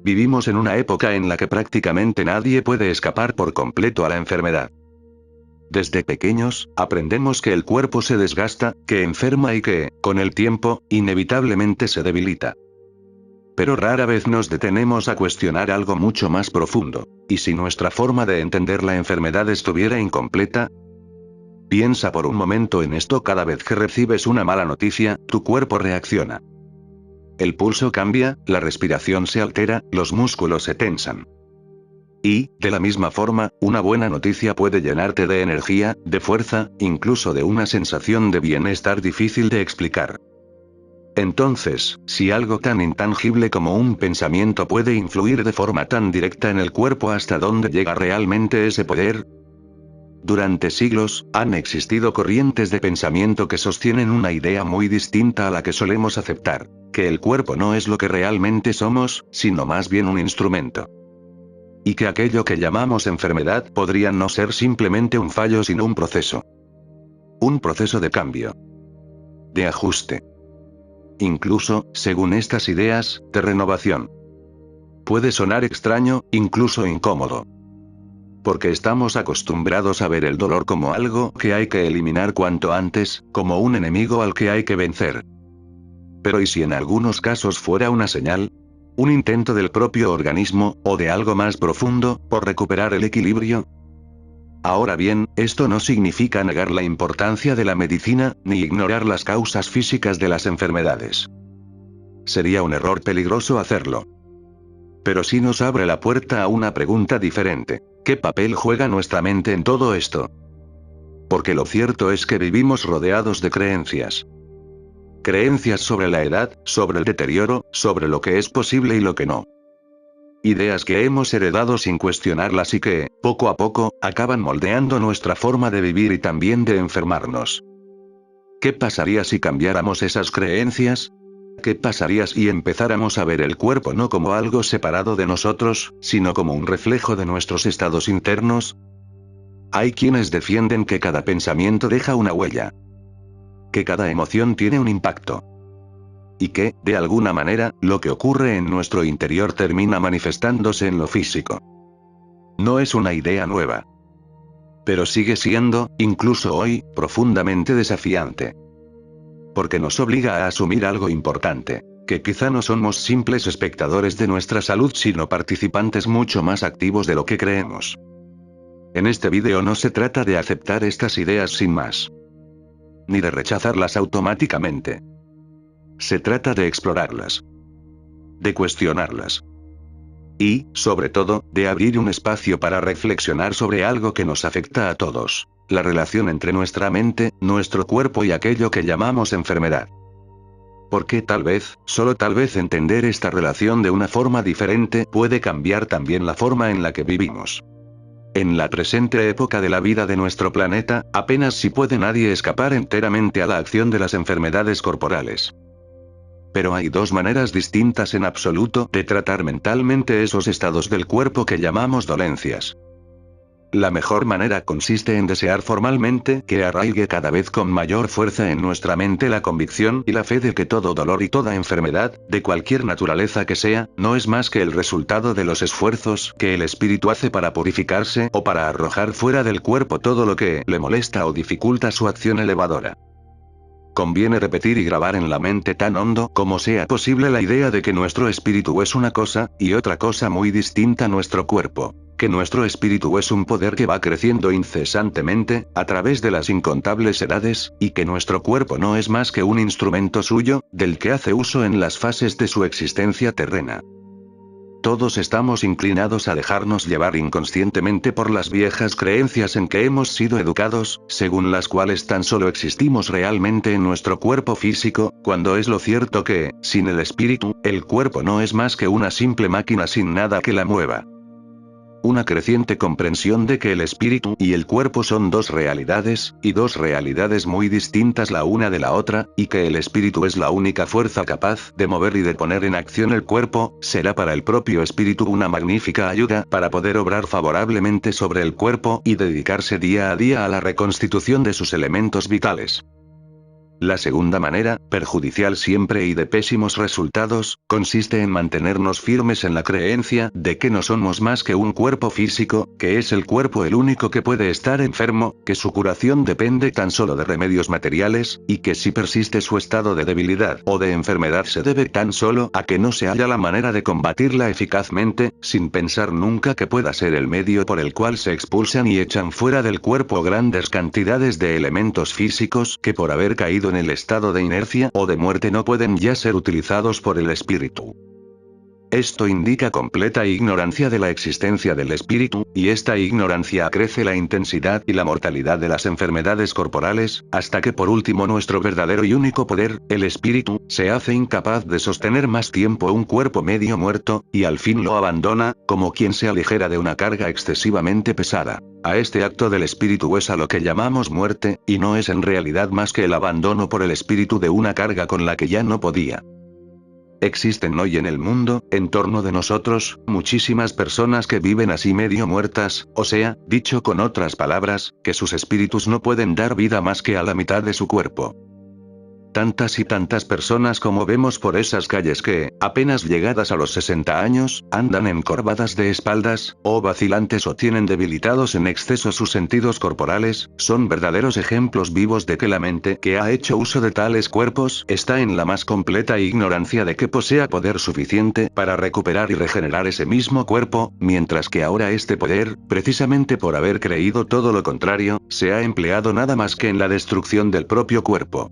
Vivimos en una época en la que prácticamente nadie puede escapar por completo a la enfermedad. Desde pequeños, aprendemos que el cuerpo se desgasta, que enferma y que, con el tiempo, inevitablemente se debilita. Pero rara vez nos detenemos a cuestionar algo mucho más profundo. ¿Y si nuestra forma de entender la enfermedad estuviera incompleta? Piensa por un momento en esto: cada vez que recibes una mala noticia, tu cuerpo reacciona. El pulso cambia, la respiración se altera, los músculos se tensan. Y, de la misma forma, una buena noticia puede llenarte de energía, de fuerza, incluso de una sensación de bienestar difícil de explicar. Entonces, si algo tan intangible como un pensamiento puede influir de forma tan directa en el cuerpo, ¿hasta dónde llega realmente ese poder? Durante siglos, han existido corrientes de pensamiento que sostienen una idea muy distinta a la que solemos aceptar: que el cuerpo no es lo que realmente somos, sino más bien un instrumento. Y que aquello que llamamos enfermedad podría no ser simplemente un fallo, sino un proceso. Un proceso de cambio. De ajuste. Incluso, según estas ideas, de renovación. Puede sonar extraño, incluso incómodo. Porque estamos acostumbrados a ver el dolor como algo que hay que eliminar cuanto antes, como un enemigo al que hay que vencer. Pero ¿y si en algunos casos fuera una señal? ¿Un intento del propio organismo, o de algo más profundo, por recuperar el equilibrio? Ahora bien, esto no significa negar la importancia de la medicina, ni ignorar las causas físicas de las enfermedades. Sería un error peligroso hacerlo. Pero sí nos abre la puerta a una pregunta diferente: ¿qué papel juega nuestra mente en todo esto? Porque lo cierto es que vivimos rodeados de creencias. Creencias sobre la edad, sobre el deterioro, sobre lo que es posible y lo que no. Ideas que hemos heredado sin cuestionarlas y que, poco a poco, acaban moldeando nuestra forma de vivir y también de enfermarnos. ¿Qué pasaría si cambiáramos esas creencias? ¿Qué pasaría si empezáramos a ver el cuerpo no como algo separado de nosotros, sino como un reflejo de nuestros estados internos? Hay quienes defienden que cada pensamiento deja una huella. Que cada emoción tiene un impacto. Y que, de alguna manera, lo que ocurre en nuestro interior termina manifestándose en lo físico. No es una idea nueva. Pero sigue siendo, incluso hoy, profundamente desafiante. Porque nos obliga a asumir algo importante: que quizá no somos simples espectadores de nuestra salud, sino participantes mucho más activos de lo que creemos. En este vídeo no se trata de aceptar estas ideas sin más. Ni de rechazarlas automáticamente. Se trata de explorarlas. De cuestionarlas. Y, sobre todo, de abrir un espacio para reflexionar sobre algo que nos afecta a todos: la relación entre nuestra mente, nuestro cuerpo y aquello que llamamos enfermedad. Porque tal vez, solo tal vez, entender esta relación de una forma diferente puede cambiar también la forma en la que vivimos. En la presente época de la vida de nuestro planeta, apenas si puede nadie escapar enteramente a la acción de las enfermedades corporales. Pero hay dos maneras distintas en absoluto de tratar mentalmente esos estados del cuerpo que llamamos dolencias. La mejor manera consiste en desear formalmente que arraigue cada vez con mayor fuerza en nuestra mente la convicción y la fe de que todo dolor y toda enfermedad, de cualquier naturaleza que sea, no es más que el resultado de los esfuerzos que el espíritu hace para purificarse o para arrojar fuera del cuerpo todo lo que le molesta o dificulta su acción elevadora. Conviene repetir y grabar en la mente tan hondo como sea posible la idea de que nuestro espíritu es una cosa, y otra cosa muy distinta a nuestro cuerpo. Que nuestro espíritu es un poder que va creciendo incesantemente, a través de las incontables edades, y que nuestro cuerpo no es más que un instrumento suyo, del que hace uso en las fases de su existencia terrena. Todos estamos inclinados a dejarnos llevar inconscientemente por las viejas creencias en que hemos sido educados, según las cuales tan solo existimos realmente en nuestro cuerpo físico, cuando es lo cierto que, sin el espíritu, el cuerpo no es más que una simple máquina sin nada que la mueva. Una creciente comprensión de que el espíritu y el cuerpo son dos realidades, y dos realidades muy distintas la una de la otra, y que el espíritu es la única fuerza capaz de mover y de poner en acción el cuerpo, será para el propio espíritu una magnífica ayuda para poder obrar favorablemente sobre el cuerpo y dedicarse día a día a la reconstitución de sus elementos vitales. La segunda manera, perjudicial siempre y de pésimos resultados, consiste en mantenernos firmes en la creencia de que no somos más que un cuerpo físico, que es el cuerpo el único que puede estar enfermo, que su curación depende tan solo de remedios materiales, y que si persiste su estado de debilidad o de enfermedad se debe tan solo a que no se halla la manera de combatirla eficazmente, sin pensar nunca que pueda ser el medio por el cual se expulsan y echan fuera del cuerpo grandes cantidades de elementos físicos que por haber caído en el estado de inercia o de muerte no pueden ya ser utilizados por el espíritu. Esto indica completa ignorancia de la existencia del espíritu, y esta ignorancia acrece la intensidad y la mortalidad de las enfermedades corporales, hasta que por último nuestro verdadero y único poder, el espíritu, se hace incapaz de sostener más tiempo un cuerpo medio muerto, y al fin lo abandona, como quien se aligera de una carga excesivamente pesada. A este acto del espíritu es a lo que llamamos muerte, y no es en realidad más que el abandono por el espíritu de una carga con la que ya no podía. Existen hoy en el mundo, en torno de nosotros, muchísimas personas que viven así medio muertas, o sea, dicho con otras palabras, que sus espíritus no pueden dar vida más que a la mitad de su cuerpo. Tantas y tantas personas como vemos por esas calles que, apenas llegadas a los 60 años, andan encorvadas de espaldas, o vacilantes o tienen debilitados en exceso sus sentidos corporales, son verdaderos ejemplos vivos de que la mente que ha hecho uso de tales cuerpos está en la más completa ignorancia de que posea poder suficiente para recuperar y regenerar ese mismo cuerpo, mientras que ahora este poder, precisamente por haber creído todo lo contrario, se ha empleado nada más que en la destrucción del propio cuerpo.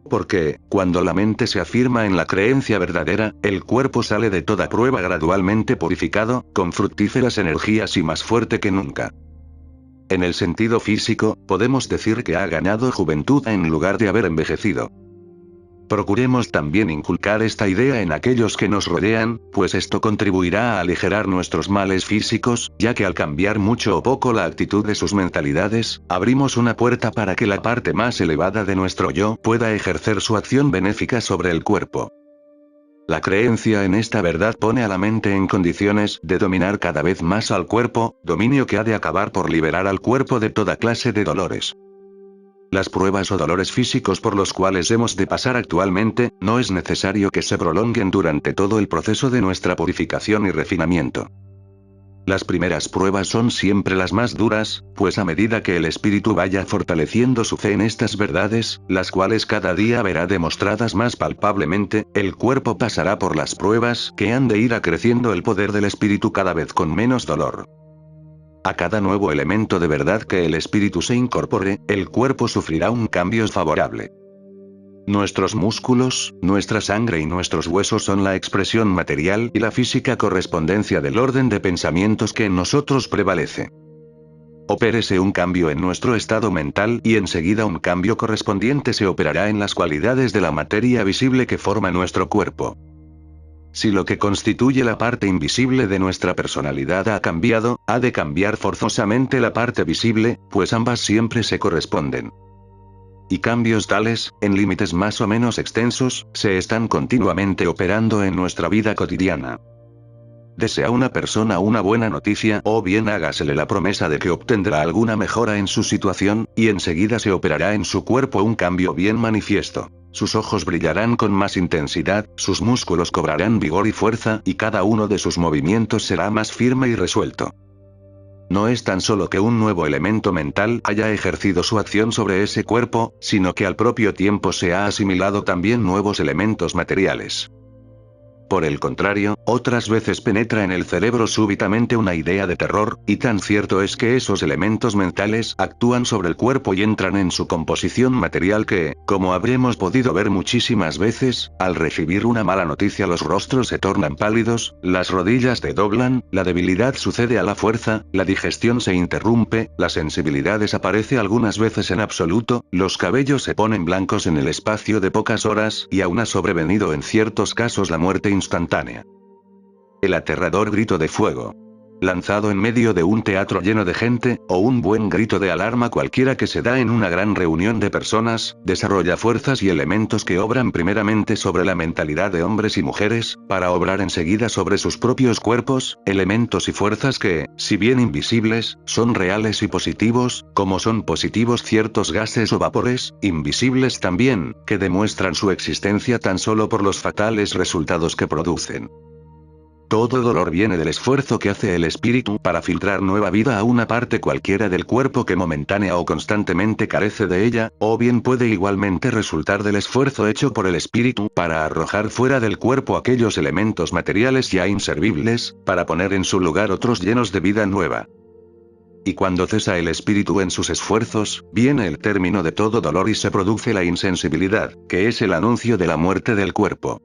Porque, cuando la mente se afirma en la creencia verdadera, el cuerpo sale de toda prueba gradualmente purificado, con fructíferas energías y más fuerte que nunca. En el sentido físico, podemos decir que ha ganado juventud en lugar de haber envejecido. Procuremos también inculcar esta idea en aquellos que nos rodean, pues esto contribuirá a aligerar nuestros males físicos, ya que al cambiar mucho o poco la actitud de sus mentalidades, abrimos una puerta para que la parte más elevada de nuestro yo pueda ejercer su acción benéfica sobre el cuerpo. La creencia en esta verdad pone a la mente en condiciones de dominar cada vez más al cuerpo, dominio que ha de acabar por liberar al cuerpo de toda clase de dolores. Las pruebas o dolores físicos por los cuales hemos de pasar actualmente, no es necesario que se prolonguen durante todo el proceso de nuestra purificación y refinamiento. Las primeras pruebas son siempre las más duras, pues a medida que el espíritu vaya fortaleciendo su fe en estas verdades, las cuales cada día verá demostradas más palpablemente, el cuerpo pasará por las pruebas que han de ir acreciendo el poder del espíritu cada vez con menos dolor. A cada nuevo elemento de verdad que el espíritu se incorpore, el cuerpo sufrirá un cambio favorable. Nuestros músculos, nuestra sangre y nuestros huesos son la expresión material y la física correspondencia del orden de pensamientos que en nosotros prevalece. Opérese un cambio en nuestro estado mental y enseguida un cambio correspondiente se operará en las cualidades de la materia visible que forma nuestro cuerpo. Si lo que constituye la parte invisible de nuestra personalidad ha cambiado, ha de cambiar forzosamente la parte visible, pues ambas siempre se corresponden. Y cambios tales, en límites más o menos extensos, se están continuamente operando en nuestra vida cotidiana. ¿Desea una persona una buena noticia o bien hágasele la promesa de que obtendrá alguna mejora en su situación, y enseguida se operará en su cuerpo un cambio bien manifiesto? Sus ojos brillarán con más intensidad, sus músculos cobrarán vigor y fuerza, y cada uno de sus movimientos será más firme y resuelto. No es tan solo que un nuevo elemento mental haya ejercido su acción sobre ese cuerpo, sino que al propio tiempo se ha asimilado también nuevos elementos materiales. Por el contrario, otras veces penetra en el cerebro súbitamente una idea de terror, y tan cierto es que esos elementos mentales actúan sobre el cuerpo y entran en su composición material que, como habremos podido ver muchísimas veces, al recibir una mala noticia los rostros se tornan pálidos, las rodillas se doblan, la debilidad sucede a la fuerza, la digestión se interrumpe, la sensibilidad desaparece algunas veces en absoluto, los cabellos se ponen blancos en el espacio de pocas horas, y aún ha sobrevenido en ciertos casos la muerte instantánea. El aterrador grito de fuego. lanzado en medio de un teatro lleno de gente, o un buen grito de alarma cualquiera que se da en una gran reunión de personas, desarrolla fuerzas y elementos que obran primeramente sobre la mentalidad de hombres y mujeres, para obrar enseguida sobre sus propios cuerpos, elementos y fuerzas que, si bien invisibles, son reales y positivos, como son positivos ciertos gases o vapores, invisibles también, que demuestran su existencia tan solo por los fatales resultados que producen. Todo dolor viene del esfuerzo que hace el espíritu para filtrar nueva vida a una parte cualquiera del cuerpo que momentánea o constantemente carece de ella, o bien puede igualmente resultar del esfuerzo hecho por el espíritu para arrojar fuera del cuerpo aquellos elementos materiales ya inservibles, para poner en su lugar otros llenos de vida nueva. Y cuando cesa el espíritu en sus esfuerzos, viene el término de todo dolor y se produce la insensibilidad, que es el anuncio de la muerte del cuerpo.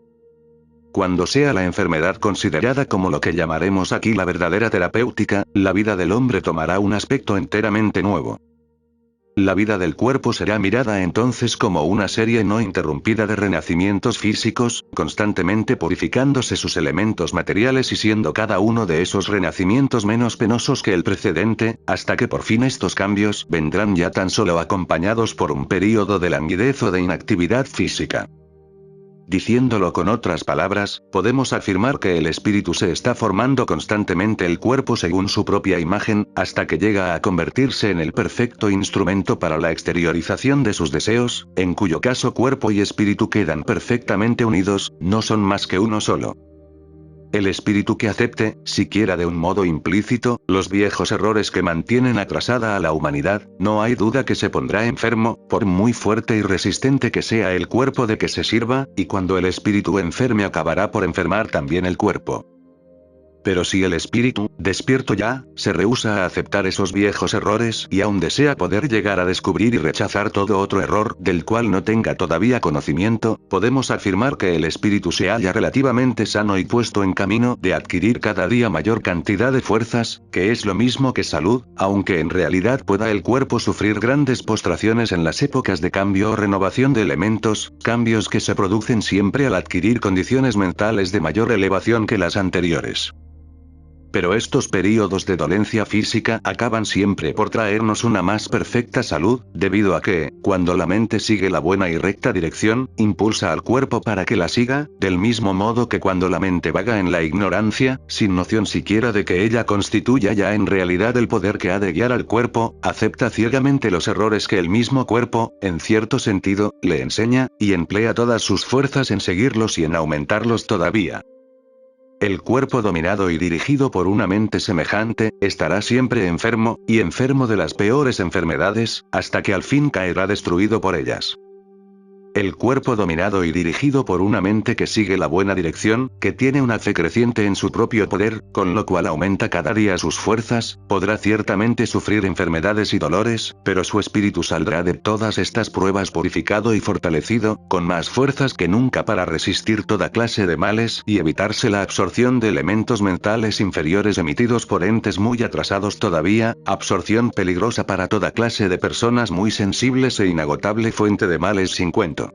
Cuando sea la enfermedad considerada como lo que llamaremos aquí la verdadera terapéutica, la vida del hombre tomará un aspecto enteramente nuevo. La vida del cuerpo será mirada entonces como una serie no interrumpida de renacimientos físicos, constantemente purificándose sus elementos materiales y siendo cada uno de esos renacimientos menos penosos que el precedente, hasta que por fin estos cambios vendrán ya tan solo acompañados por un período de languidez o de inactividad física. Diciéndolo con otras palabras, podemos afirmar que el espíritu se está formando constantemente el cuerpo según su propia imagen, hasta que llega a convertirse en el perfecto instrumento para la exteriorización de sus deseos, en cuyo caso cuerpo y espíritu quedan perfectamente unidos, no son más que uno solo. El espíritu que acepte, siquiera de un modo implícito, los viejos errores que mantienen atrasada a la humanidad, no hay duda que se pondrá enfermo, por muy fuerte y resistente que sea el cuerpo de que se sirva, y cuando el espíritu enferme acabará por enfermar también el cuerpo. Pero si el espíritu, despierto ya, se rehúsa a aceptar esos viejos errores y aún desea poder llegar a descubrir y rechazar todo otro error del cual no tenga todavía conocimiento, podemos afirmar que el espíritu se halla relativamente sano y puesto en camino de adquirir cada día mayor cantidad de fuerzas, que es lo mismo que salud, aunque en realidad pueda el cuerpo sufrir grandes postraciones en las épocas de cambio o renovación de elementos, cambios que se producen siempre al adquirir condiciones mentales de mayor elevación que las anteriores. Pero estos períodos de dolencia física acaban siempre por traernos una más perfecta salud, debido a que, cuando la mente sigue la buena y recta dirección, impulsa al cuerpo para que la siga, del mismo modo que cuando la mente vaga en la ignorancia, sin noción siquiera de que ella constituya ya en realidad el poder que ha de guiar al cuerpo, acepta ciegamente los errores que el mismo cuerpo, en cierto sentido, le enseña, y emplea todas sus fuerzas en seguirlos y en aumentarlos todavía. El cuerpo dominado y dirigido por una mente semejante, estará siempre enfermo, y enfermo de las peores enfermedades, hasta que al fin caerá destruido por ellas. El cuerpo dominado y dirigido por una mente que sigue la buena dirección, que tiene una fe creciente en su propio poder, con lo cual aumenta cada día sus fuerzas, podrá ciertamente sufrir enfermedades y dolores, pero su espíritu saldrá de todas estas pruebas purificado y fortalecido, con más fuerzas que nunca para resistir toda clase de males y evitarse la absorción de elementos mentales inferiores emitidos por entes muy atrasados todavía, absorción peligrosa para toda clase de personas muy sensibles e inagotable fuente de males sin cuento.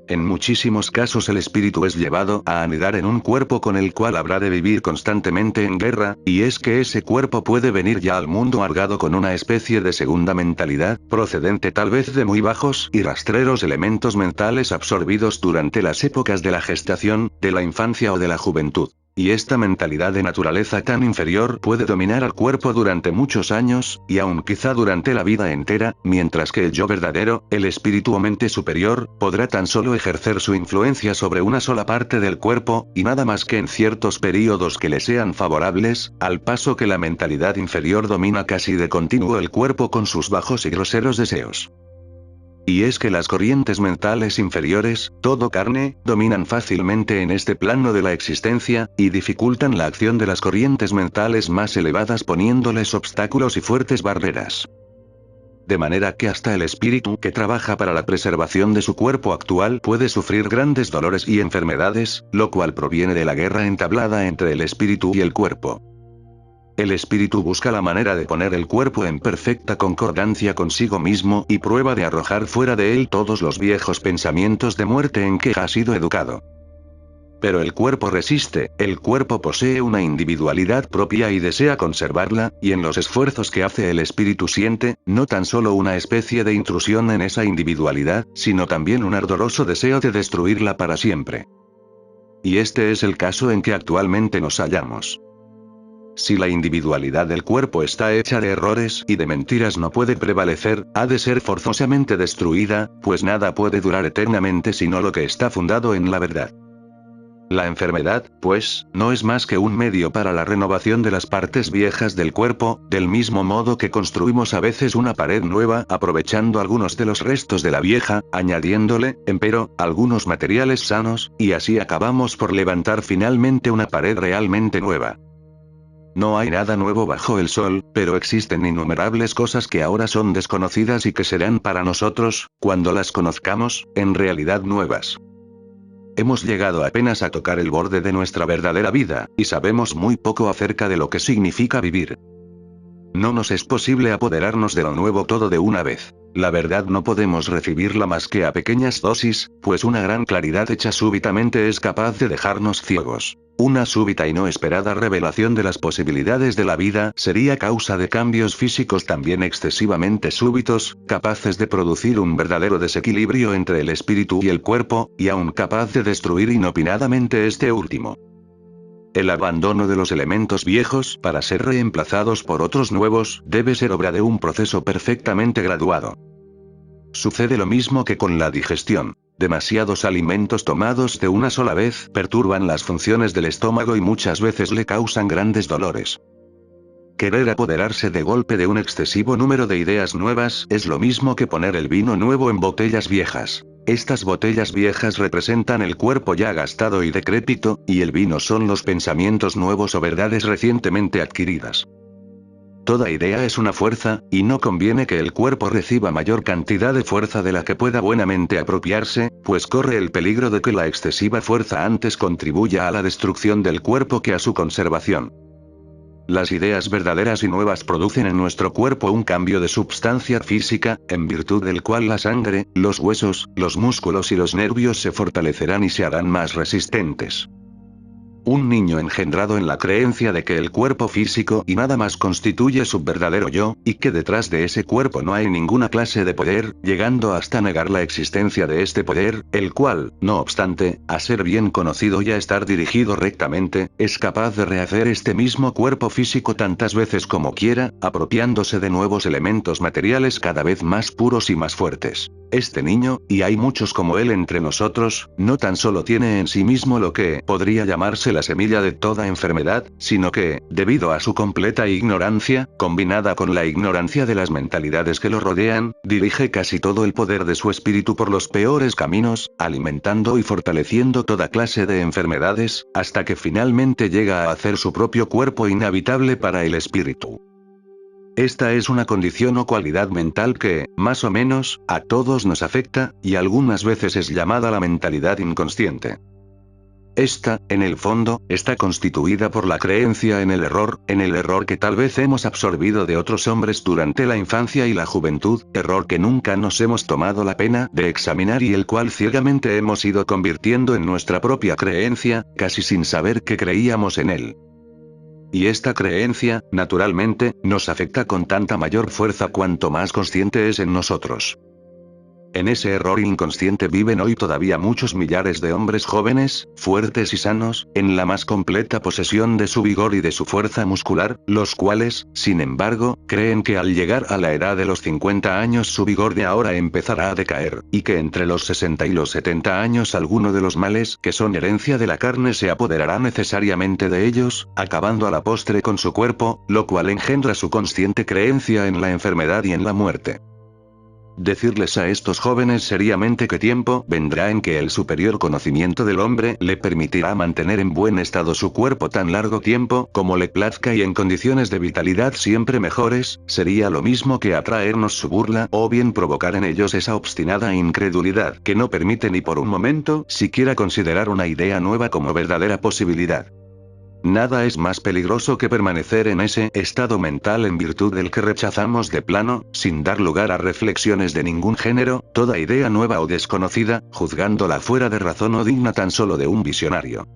En muchísimos casos el espíritu es llevado a anidar en un cuerpo con el cual habrá de vivir constantemente en guerra, y es que ese cuerpo puede venir ya al mundo cargado con una especie de segunda mentalidad, procedente tal vez de muy bajos y rastreros elementos mentales absorbidos durante las épocas de la gestación, de la infancia o de la juventud. Y esta mentalidad de naturaleza tan inferior puede dominar al cuerpo durante muchos años, y aun quizá durante la vida entera, mientras que el yo verdadero, el espíritu o mente superior, podrá tan solo ejercer su influencia sobre una sola parte del cuerpo, y nada más que en ciertos períodos que le sean favorables, al paso que la mentalidad inferior domina casi de continuo el cuerpo con sus bajos y groseros deseos. Y es que las corrientes mentales inferiores, todo carne, dominan fácilmente en este plano de la existencia, y dificultan la acción de las corrientes mentales más elevadas poniéndoles obstáculos y fuertes barreras. De manera que hasta el espíritu que trabaja para la preservación de su cuerpo actual puede sufrir grandes dolores y enfermedades, lo cual proviene de la guerra entablada entre el espíritu y el cuerpo. El espíritu busca la manera de poner el cuerpo en perfecta concordancia consigo mismo y prueba de arrojar fuera de él todos los viejos pensamientos de muerte en que ha sido educado. Pero el cuerpo resiste, el cuerpo posee una individualidad propia y desea conservarla, y en los esfuerzos que hace el espíritu siente, no tan solo una especie de intrusión en esa individualidad, sino también un ardoroso deseo de destruirla para siempre. Y este es el caso en que actualmente nos hallamos. Si la individualidad del cuerpo está hecha de errores y de mentiras no puede prevalecer, ha de ser forzosamente destruida, pues nada puede durar eternamente sino lo que está fundado en la verdad. La enfermedad, pues, no es más que un medio para la renovación de las partes viejas del cuerpo, del mismo modo que construimos a veces una pared nueva aprovechando algunos de los restos de la vieja, añadiéndole, empero, algunos materiales sanos, y así acabamos por levantar finalmente una pared realmente nueva. No hay nada nuevo bajo el sol, pero existen innumerables cosas que ahora son desconocidas y que serán para nosotros, cuando las conozcamos, en realidad nuevas. Hemos llegado apenas a tocar el borde de nuestra verdadera vida, y sabemos muy poco acerca de lo que significa vivir. No nos es posible apoderarnos de lo nuevo todo de una vez. La verdad no podemos recibirla más que a pequeñas dosis, pues una gran claridad hecha súbitamente es capaz de dejarnos ciegos. Una súbita y no esperada revelación de las posibilidades de la vida sería causa de cambios físicos también excesivamente súbitos, capaces de producir un verdadero desequilibrio entre el espíritu y el cuerpo, y aún capaz de destruir inopinadamente este último. El abandono de los elementos viejos para ser reemplazados por otros nuevos debe ser obra de un proceso perfectamente graduado. Sucede lo mismo que con la digestión. Demasiados alimentos tomados de una sola vez perturban las funciones del estómago y muchas veces le causan grandes dolores. Querer apoderarse de golpe de un excesivo número de ideas nuevas es lo mismo que poner el vino nuevo en botellas viejas. Estas botellas viejas representan el cuerpo ya gastado y decrépito, y el vino son los pensamientos nuevos o verdades recientemente adquiridas. Toda idea es una fuerza, y no conviene que el cuerpo reciba mayor cantidad de fuerza de la que pueda buenamente apropiarse, pues corre el peligro de que la excesiva fuerza antes contribuya a la destrucción del cuerpo que a su conservación. Las ideas verdaderas y nuevas producen en nuestro cuerpo un cambio de substancia física, en virtud del cual la sangre, los huesos, los músculos y los nervios se fortalecerán y se harán más resistentes. Un niño engendrado en la creencia de que el cuerpo físico y nada más constituye su verdadero yo, y que detrás de ese cuerpo no hay ninguna clase de poder, llegando hasta negar la existencia de este poder, el cual, no obstante, a ser bien conocido y a estar dirigido rectamente, es capaz de rehacer este mismo cuerpo físico tantas veces como quiera, apropiándose de nuevos elementos materiales cada vez más puros y más fuertes. Este niño, y hay muchos como él entre nosotros, no tan solo tiene en sí mismo lo que podría llamarse la semilla de toda enfermedad, sino que, debido a su completa ignorancia, combinada con la ignorancia de las mentalidades que lo rodean, dirige casi todo el poder de su espíritu por los peores caminos, alimentando y fortaleciendo toda clase de enfermedades, hasta que finalmente llega a hacer su propio cuerpo inhabitable para el espíritu. Esta es una condición o cualidad mental que, más o menos, a todos nos afecta, y algunas veces es llamada la mentalidad inconsciente. Esta, en el fondo, está constituida por la creencia en el error que tal vez hemos absorbido de otros hombres durante la infancia y la juventud, error que nunca nos hemos tomado la pena de examinar y el cual ciegamente hemos ido convirtiendo en nuestra propia creencia, casi sin saber que creíamos en él. Y esta creencia, naturalmente, nos afecta con tanta mayor fuerza cuanto más consciente es en nosotros. En ese error inconsciente viven hoy todavía muchos millares de hombres jóvenes, fuertes y sanos, en la más completa posesión de su vigor y de su fuerza muscular, los cuales, sin embargo, creen que al llegar a la edad de los 50 años su vigor de ahora empezará a decaer, y que entre los 60 y los 70 años alguno de los males que son herencia de la carne se apoderará necesariamente de ellos, acabando a la postre con su cuerpo, lo cual engendra su consciente creencia en la enfermedad y en la muerte. Decirles a estos jóvenes seriamente que tiempo vendrá en que el superior conocimiento del hombre le permitirá mantener en buen estado su cuerpo tan largo tiempo como le plazca y en condiciones de vitalidad siempre mejores, sería lo mismo que atraernos su burla o bien provocar en ellos esa obstinada incredulidad que no permite ni por un momento siquiera considerar una idea nueva como verdadera posibilidad. Nada es más peligroso que permanecer en ese estado mental en virtud del que rechazamos de plano, sin dar lugar a reflexiones de ningún género, toda idea nueva o desconocida, juzgándola fuera de razón o digna tan solo de un visionario.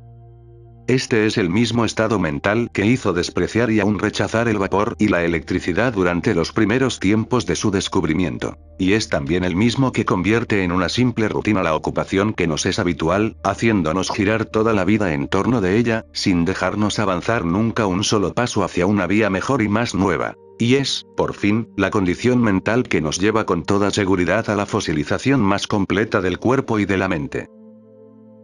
Este es el mismo estado mental que hizo despreciar y aún rechazar el vapor y la electricidad durante los primeros tiempos de su descubrimiento. Y es también el mismo que convierte en una simple rutina la ocupación que nos es habitual, haciéndonos girar toda la vida en torno de ella, sin dejarnos avanzar nunca un solo paso hacia una vía mejor y más nueva. Y es, por fin, la condición mental que nos lleva con toda seguridad a la fosilización más completa del cuerpo y de la mente.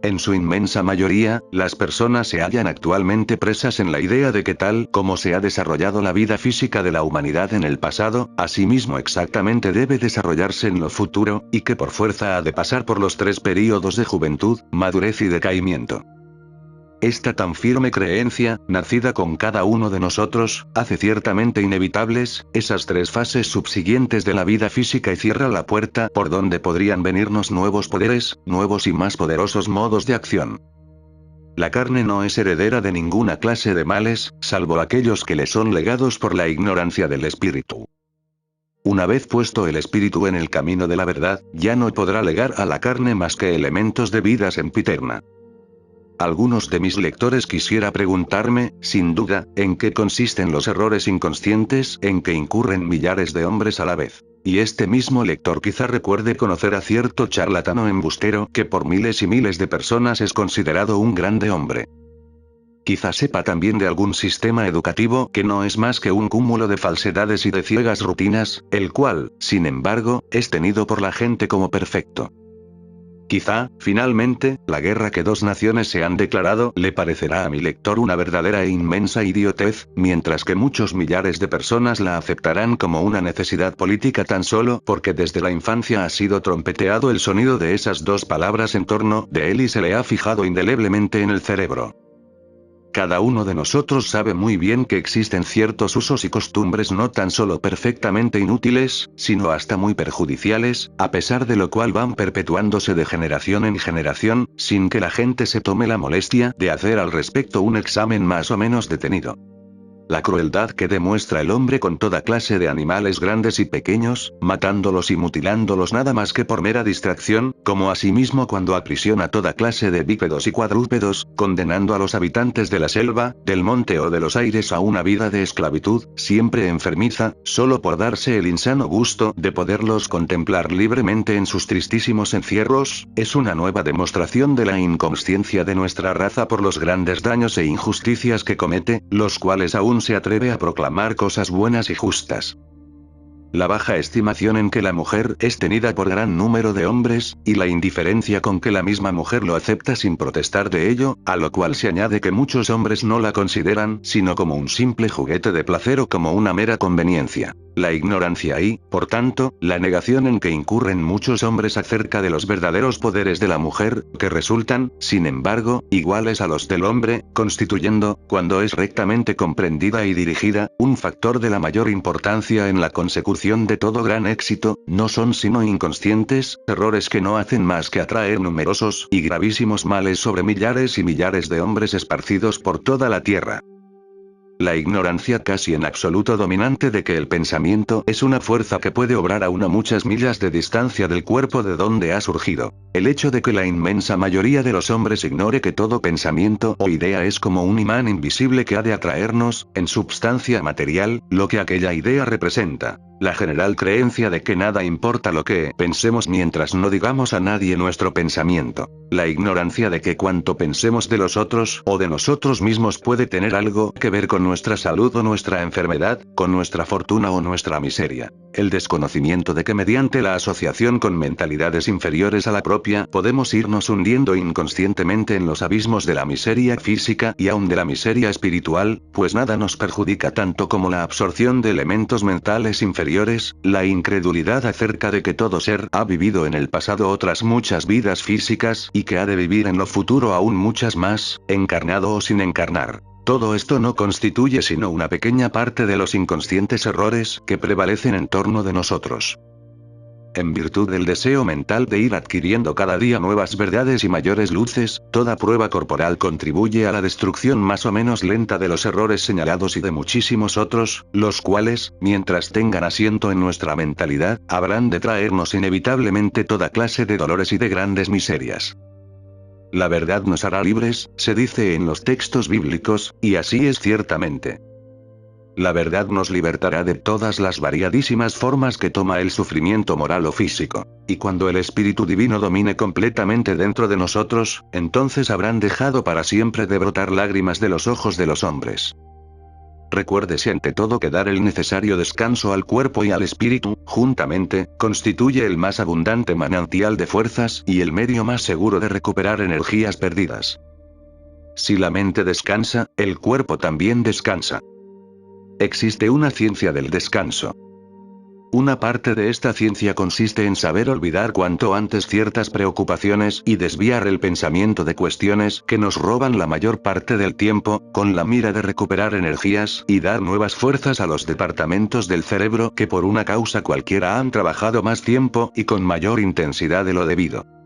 En su inmensa mayoría, las personas se hallan actualmente presas en la idea de que tal como se ha desarrollado la vida física de la humanidad en el pasado, asimismo exactamente debe desarrollarse en lo futuro, y que por fuerza ha de pasar por los 3 períodos de juventud, madurez y decaimiento. Esta tan firme creencia, nacida con cada uno de nosotros, hace ciertamente inevitables esas 3 fases subsiguientes de la vida física y cierra la puerta por donde podrían venirnos nuevos poderes, nuevos y más poderosos modos de acción. La carne no es heredera de ninguna clase de males, salvo aquellos que le son legados por la ignorancia del espíritu. Una vez puesto el espíritu en el camino de la verdad, ya no podrá legar a la carne más que elementos de vida sempiterna. Algunos de mis lectores quisiera preguntarme, sin duda, en qué consisten los errores inconscientes en que incurren millares de hombres a la vez. Y este mismo lector quizá recuerde conocer a cierto charlatano embustero que por miles y miles de personas es considerado un grande hombre. Quizá sepa también de algún sistema educativo que no es más que un cúmulo de falsedades y de ciegas rutinas, el cual, sin embargo, es tenido por la gente como perfecto. Quizá, finalmente, la guerra que 2 naciones se han declarado le parecerá a mi lector una verdadera e inmensa idiotez, mientras que muchos millares de personas la aceptarán como una necesidad política tan solo porque desde la infancia ha sido trompeteado el sonido de esas 2 palabras en torno de él y se le ha fijado indeleblemente en el cerebro. Cada uno de nosotros sabe muy bien que existen ciertos usos y costumbres no tan solo perfectamente inútiles, sino hasta muy perjudiciales, a pesar de lo cual van perpetuándose de generación en generación, sin que la gente se tome la molestia de hacer al respecto un examen más o menos detenido. La crueldad que demuestra el hombre con toda clase de animales grandes y pequeños, matándolos y mutilándolos nada más que por mera distracción, como asimismo cuando aprisiona toda clase de bípedos y cuadrúpedos, condenando a los habitantes de la selva, del monte o de los aires a una vida de esclavitud, siempre enfermiza, solo por darse el insano gusto de poderlos contemplar libremente en sus tristísimos encierros, es una nueva demostración de la inconsciencia de nuestra raza por los grandes daños e injusticias que comete, los cuales aún se atreve a proclamar cosas buenas y justas. La baja estimación en que la mujer es tenida por gran número de hombres, y la indiferencia con que la misma mujer lo acepta sin protestar de ello, a lo cual se añade que muchos hombres no la consideran sino como un simple juguete de placer o como una mera conveniencia. La ignorancia y, por tanto, la negación en que incurren muchos hombres acerca de los verdaderos poderes de la mujer, que resultan, sin embargo, iguales a los del hombre, constituyendo, cuando es rectamente comprendida y dirigida, un factor de la mayor importancia en la consecución de todo gran éxito, no son sino inconscientes, errores que no hacen más que atraer numerosos y gravísimos males sobre millares y millares de hombres esparcidos por toda la tierra. La ignorancia casi en absoluto dominante de que el pensamiento es una fuerza que puede obrar aún a muchas millas de distancia del cuerpo de donde ha surgido. El hecho de que la inmensa mayoría de los hombres ignore que todo pensamiento o idea es como un imán invisible que ha de atraernos, en substancia material, lo que aquella idea representa. La general creencia de que nada importa lo que pensemos mientras no digamos a nadie nuestro pensamiento. La ignorancia de que cuanto pensemos de los otros o de nosotros mismos puede tener algo que ver con nuestra salud o nuestra enfermedad, con nuestra fortuna o nuestra miseria. El desconocimiento de que mediante la asociación con mentalidades inferiores a la propia podemos irnos hundiendo inconscientemente en los abismos de la miseria física y aún de la miseria espiritual, pues nada nos perjudica tanto como la absorción de elementos mentales inferiores, la incredulidad acerca de que todo ser ha vivido en el pasado otras muchas vidas físicas y que ha de vivir en lo futuro aún muchas más, encarnado o sin encarnar. Todo esto no constituye sino una pequeña parte de los inconscientes errores que prevalecen en torno de nosotros. En virtud del deseo mental de ir adquiriendo cada día nuevas verdades y mayores luces, toda prueba corporal contribuye a la destrucción más o menos lenta de los errores señalados y de muchísimos otros, los cuales, mientras tengan asiento en nuestra mentalidad, habrán de traernos inevitablemente toda clase de dolores y de grandes miserias. La verdad nos hará libres, se dice en los textos bíblicos, y así es ciertamente. La verdad nos libertará de todas las variadísimas formas que toma el sufrimiento moral o físico. Y cuando el Espíritu Divino domine completamente dentro de nosotros, entonces habrán dejado para siempre de brotar lágrimas de los ojos de los hombres. Recuérdese ante todo que dar el necesario descanso al cuerpo y al espíritu, juntamente, constituye el más abundante manantial de fuerzas y el medio más seguro de recuperar energías perdidas. Si la mente descansa, el cuerpo también descansa. Existe una ciencia del descanso. Una parte de esta ciencia consiste en saber olvidar cuanto antes ciertas preocupaciones y desviar el pensamiento de cuestiones que nos roban la mayor parte del tiempo, con la mira de recuperar energías y dar nuevas fuerzas a los departamentos del cerebro que por una causa cualquiera han trabajado más tiempo y con mayor intensidad de lo debido.